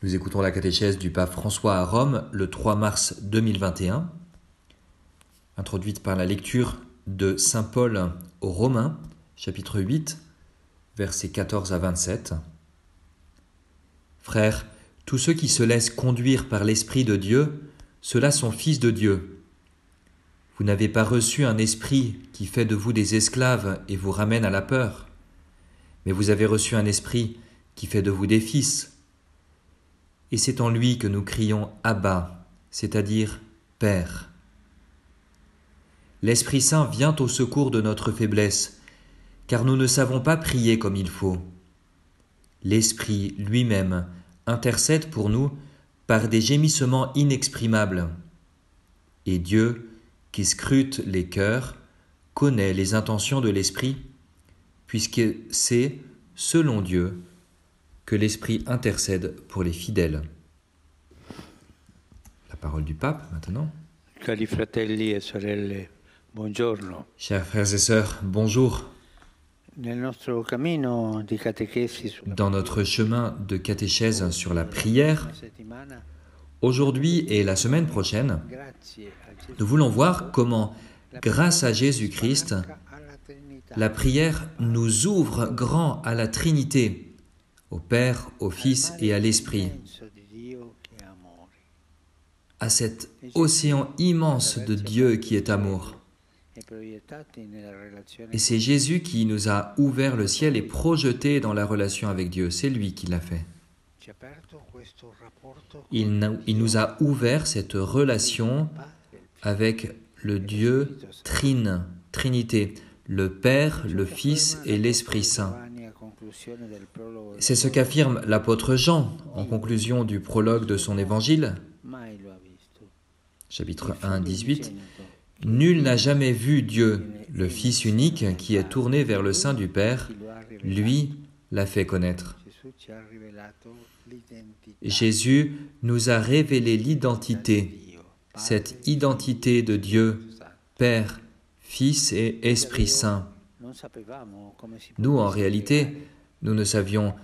Nous écoutons la catéchèse du pape François à Rome le 3 mars 2021, introduite par la lecture de Saint Paul aux Romains, chapitre 8, versets 14 à 27. Frères, tous ceux qui se laissent conduire par l'Esprit de Dieu, ceux-là sont fils de Dieu. Vous n'avez pas reçu un esprit qui fait de vous des esclaves et vous ramène à la peur, mais vous avez reçu un esprit qui fait de vous des fils. Et c'est en lui que nous crions « Abba », c'est-à-dire « Père ». L'Esprit Saint vient au secours de notre faiblesse, car nous ne savons pas prier comme il faut. L'Esprit lui-même intercède pour nous par des gémissements inexprimables. Et Dieu, qui scrute les cœurs, connaît les intentions de l'Esprit, puisque c'est, selon Dieu, que l'Esprit intercède pour les fidèles. La parole du pape, maintenant. Cari fratelli e sorelle, buongiorno. Chers frères et sœurs, bonjour. Nel nostro cammino di catechesi Dans notre chemin de catéchèse sur la prière, aujourd'hui et la semaine prochaine, nous voulons voir comment, grâce à Jésus-Christ, la prière nous ouvre grand à la Trinité, au Père, au Fils et à l'Esprit, à cet océan immense de Dieu qui est amour. Et c'est Jésus qui nous a ouvert le ciel et projeté dans la relation avec Dieu. C'est lui qui l'a fait. Il nous a ouvert cette relation avec le Dieu Trinité, le Père, le Fils et l'Esprit Saint. C'est ce qu'affirme l'apôtre Jean en conclusion du prologue de son évangile, chapitre 1, 18. « Nul n'a jamais vu Dieu, le Fils unique qui est tourné vers le sein du Père, lui l'a fait connaître. » Jésus nous a révélé l'identité, cette identité de Dieu, Père, Fils et Esprit Saint. Nous, en réalité, nous ne savions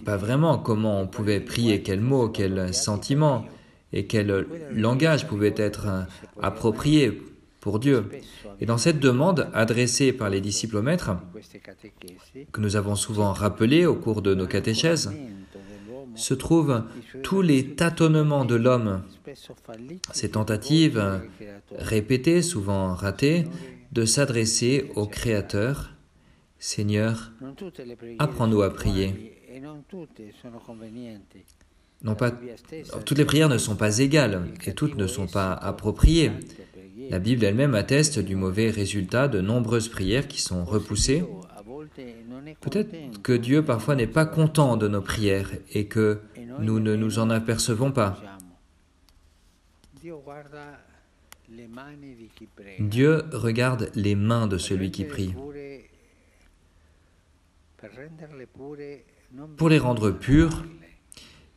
pas vraiment comment on pouvait prier, quels mots, quels sentiments et quel langage pouvait être approprié pour Dieu. Et dans cette demande adressée par les disciples au Maître, que nous avons souvent rappelée au cours de nos catéchèses, se trouvent tous les tâtonnements de l'homme, ces tentatives répétées, souvent ratées, de s'adresser au Créateur. Seigneur, apprends-nous à prier. Non pas, toutes les prières ne sont pas égales et toutes ne sont pas appropriées. La Bible elle-même atteste du mauvais résultat de nombreuses prières qui sont repoussées. Peut-être que Dieu parfois n'est pas content de nos prières et que nous ne nous en apercevons pas. Dieu regarde les mains de celui qui prie. Pour les rendre pures,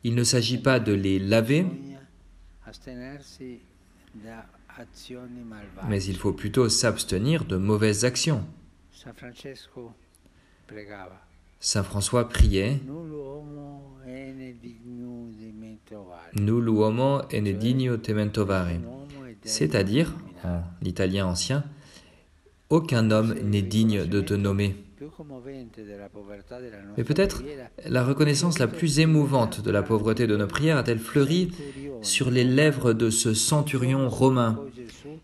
il ne s'agit pas de les laver, mais il faut plutôt s'abstenir de mauvaises actions. Saint François priait « Nul uomo è degno di mentovare », c'est-à-dire, en italien ancien, « Aucun homme n'est digne de te nommer ». Mais peut-être la reconnaissance la plus émouvante de la pauvreté de nos prières a-t-elle fleuri sur les lèvres de ce centurion romain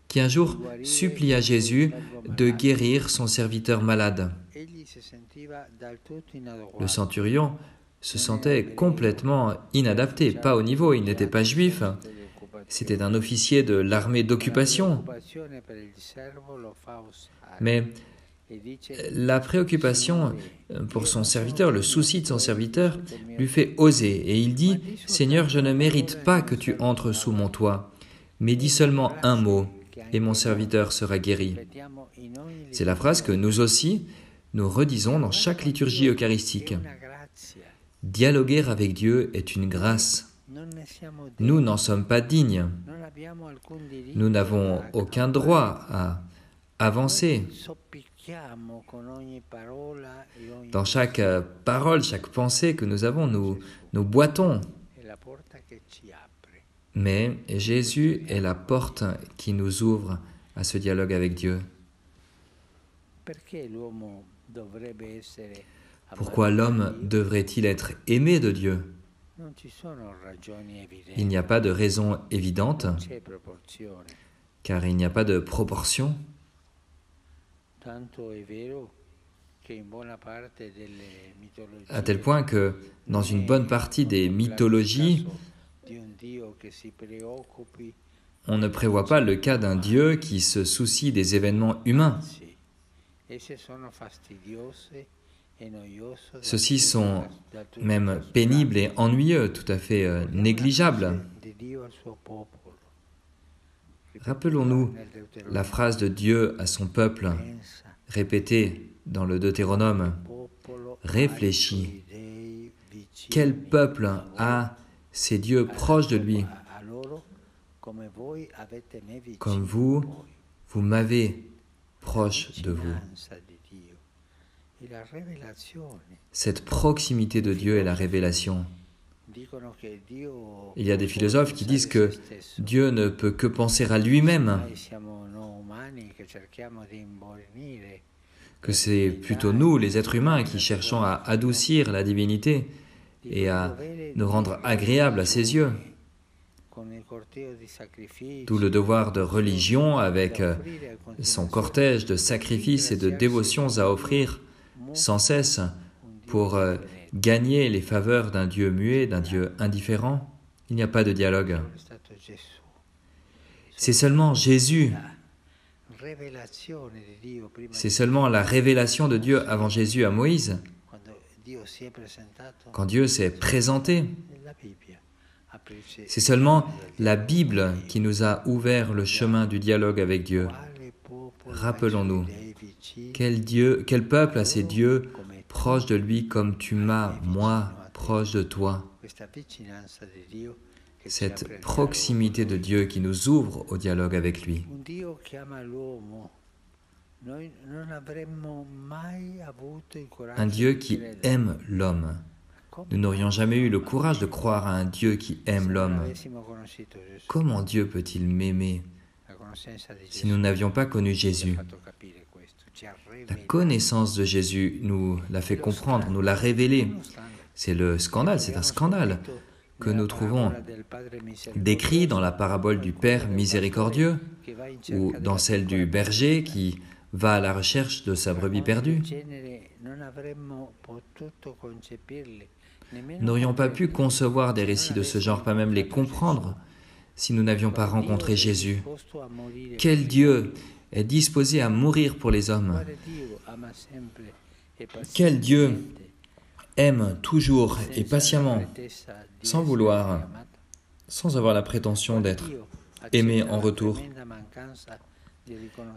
qui un jour supplia Jésus de guérir son serviteur malade. Le centurion se sentait complètement inadapté, pas au niveau, il n'était pas juif, c'était un officier de l'armée d'occupation. Mais la préoccupation pour son serviteur, le souci de son serviteur, lui fait oser. Et il dit « Seigneur, je ne mérite pas que tu entres sous mon toit, mais dis seulement un mot, et mon serviteur sera guéri. » C'est la phrase que nous aussi, nous redisons dans chaque liturgie eucharistique. Dialoguer avec Dieu est une grâce. Nous n'en sommes pas dignes. Nous n'avons aucun droit à avancer, Dans chaque parole, chaque pensée que nous avons, nous boitons. Mais Jésus est la porte qui nous ouvre à ce dialogue avec Dieu. Pourquoi l'homme devrait-il être aimé de Dieu? Il n'y a pas de raison évidente, car il n'y a pas de proportion. À tel point que dans une bonne partie des mythologies, on ne prévoit pas le cas d'un Dieu qui se soucie des événements humains. Ceux-ci sont même pénibles et ennuyeux, tout à fait négligeables. Rappelons-nous la phrase de Dieu à son peuple, répétée dans le Deutéronome. Réfléchis. Quel peuple a ces dieux proches de lui? Comme vous m'avez proche de vous. Cette proximité de Dieu est la révélation. Il y a des philosophes qui disent que Dieu ne peut que penser à lui-même, que c'est plutôt nous, les êtres humains, qui cherchons à adoucir la divinité et à nous rendre agréables à ses yeux. D'où le devoir de religion avec son cortège de sacrifices et de dévotions à offrir sans cesse pour gagner les faveurs d'un Dieu muet, d'un Dieu indifférent. Il n'y a pas de dialogue. C'est seulement Jésus. C'est seulement la révélation de Dieu avant Jésus à Moïse. Quand Dieu s'est présenté, c'est seulement la Bible qui nous a ouvert le chemin du dialogue avec Dieu. Rappelons-nous, quel peuple a ces dieux proches de lui comme tu m'as, moi, proche de toi. Cette proximité de Dieu qui nous ouvre au dialogue avec lui. Un Dieu qui aime l'homme. Nous n'aurions jamais eu le courage de croire à un Dieu qui aime l'homme. Comment Dieu peut-il m'aimer si nous n'avions pas connu Jésus? La connaissance de Jésus nous l'a fait comprendre, nous l'a révélé. C'est le scandale, c'est un scandale que nous trouvons décrit dans la parabole du Père miséricordieux ou dans celle du berger qui va à la recherche de sa brebis perdue. Nous n'aurions pas pu concevoir des récits de ce genre, pas même les comprendre, si nous n'avions pas rencontré Jésus. Quel Dieu est disposé à mourir pour les hommes? Quel Dieu aime toujours et patiemment, sans vouloir, sans avoir la prétention d'être aimé en retour?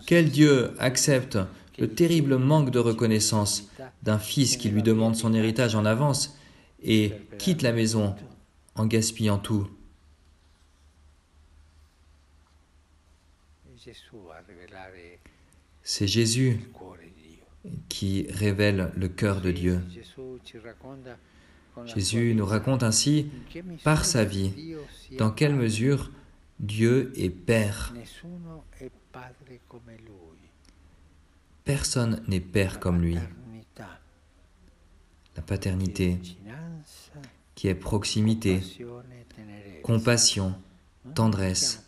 Quel Dieu accepte le terrible manque de reconnaissance d'un fils qui lui demande son héritage en avance et quitte la maison en gaspillant tout? C'est Jésus qui révèle le cœur de Dieu. Jésus nous raconte ainsi, par sa vie, dans quelle mesure Dieu est Père. Personne n'est Père comme lui. La paternité, qui est proximité, compassion, tendresse.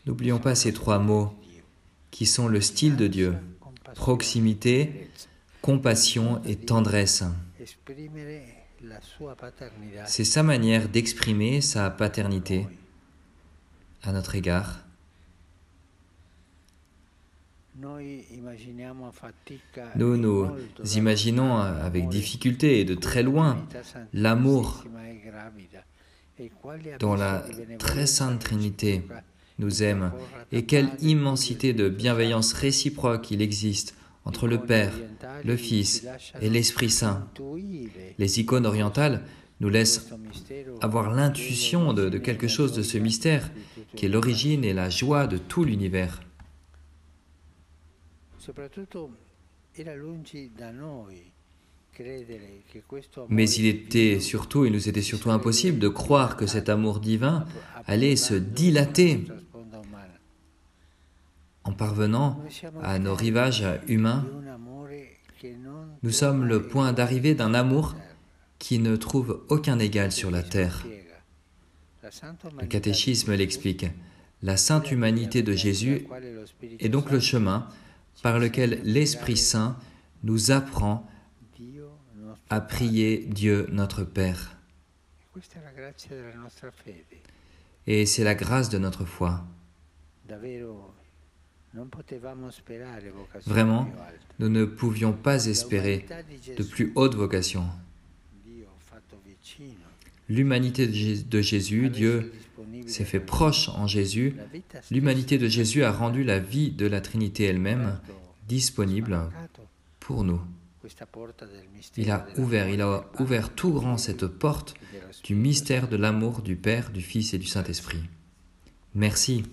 N'oublions pas ces trois mots qui sont le style de Dieu. Proximité, compassion et tendresse. C'est sa manière d'exprimer sa paternité à notre égard. Nous nous imaginons avec difficulté et de très loin l'amour dont la très sainte Trinité nous aime et quelle immensité de bienveillance réciproque il existe entre le Père, le Fils et l'Esprit Saint. Les icônes orientales nous laissent avoir l'intuition de quelque chose de ce mystère qui est l'origine et la joie de tout l'univers. Mais il nous était surtout impossible de croire que cet amour divin allait se dilater en parvenant à nos rivages humains. Nous sommes le point d'arrivée d'un amour qui ne trouve aucun égal sur la terre. Le catéchisme l'explique. La sainte humanité de Jésus est donc le chemin par lequel l'Esprit Saint nous apprend à prier Dieu notre Père. Et c'est la grâce de notre foi. Vraiment, nous ne pouvions pas espérer de plus haute vocation. L'humanité de Jésus, Dieu s'est fait proche en Jésus. L'humanité de Jésus a rendu la vie de la Trinité elle-même disponible pour nous. Il a ouvert tout grand cette porte du mystère de l'amour du Père, du Fils et du Saint-Esprit. Merci.